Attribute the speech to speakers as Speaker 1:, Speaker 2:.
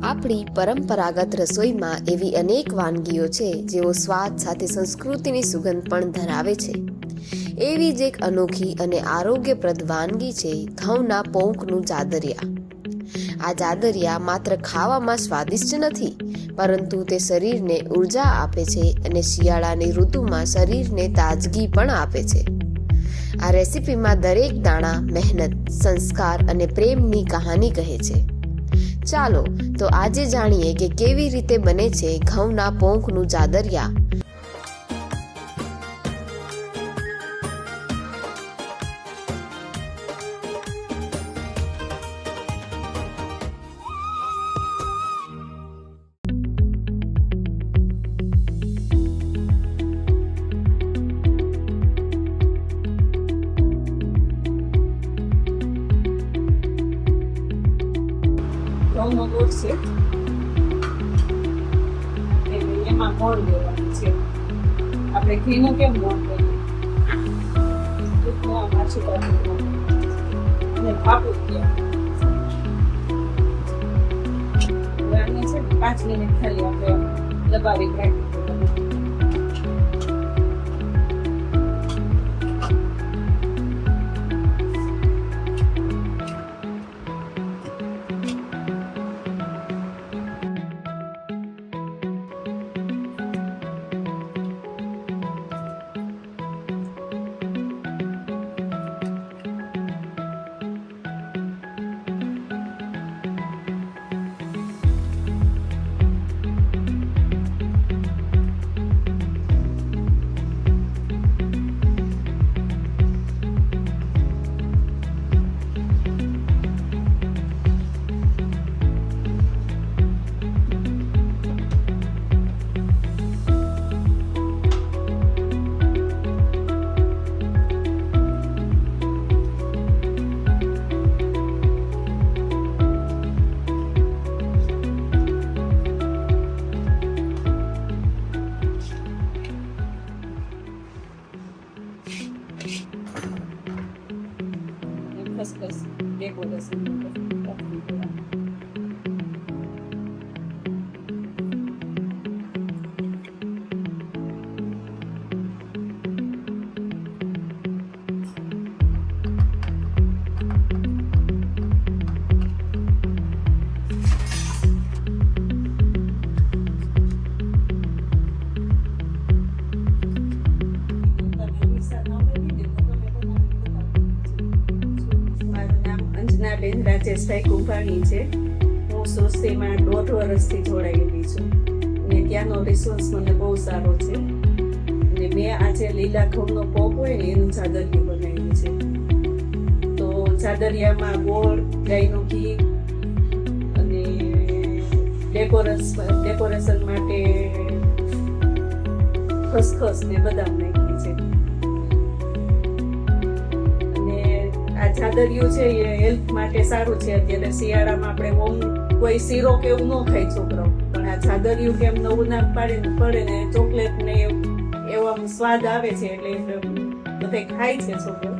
Speaker 1: આપણી પરંપરાગત રસોઈમાં એવી અનેક વાનગીઓ છે જેઓ સ્વાદ સાથે સંસ્કૃતિની સુગંધ પણ ધરાવે છે. એવી જ એક અનોખી અને આરોગ્યપ્રદ વાનગી છે ઘઉંના પોંકનું જાદરિયા. આ જાદરિયા માત્ર ખાવામાં સ્વાદિષ્ટ નથી, પરંતુ તે શરીરને ઉર્જા આપે છે અને શિયાળાની ઋતુમાં શરીરને તાજગી પણ આપે છે. આ રેસિપીમાં દરેક દાણા મહેનત, સંસ્કાર અને પ્રેમની કહાની કહે છે. ચાલો તો આજે જાણીએ કે કેવી રીતે બને છે ઘઉંના પોંકનું જાદરિયા.
Speaker 2: ઘઉંનો લોટ છે એમાં મોણ દેવાનું છે. આપણે ઘીનું કેમ મોણ કરીએ, દૂધમાં માછું કાઢવું અને ભાપું દેવાનું. આને છે 5 મિનિટ ખાલી આપણે દબાવી રાખી. ખસખસ ડેકોરેશન બેન રાજેશભાઈ કુંભાણી છે. હું સોસાયટીમાં 1.5 વર્ષથી જોડાયેલી છું અને ત્યાંનો રિસોર્સ મને બહુ સારો છે. અને મેં આજે લીલા ઘઉંનો પોપ હોય ને એનું જાદરિયું બનાવ્યું છે. તો જાદરિયામાં ગોળ, ગાયનું ઘી અને ડેકોરેશન માટે ખસખસ ને બદામ નાખી છે. આ જાદરિયું છે એ હેલ્થ માટે સારું છે. અત્યારે શિયાળામાં આપણે કોઈ શીરો કે એવું ન ખાય છોકરાઓ, પણ આ જાદરિયું કેમ નવું નાક પડે ને ચોકલેટ ને એવો સ્વાદ આવે છે એટલે બધા ખાય છે છોકરાઓ.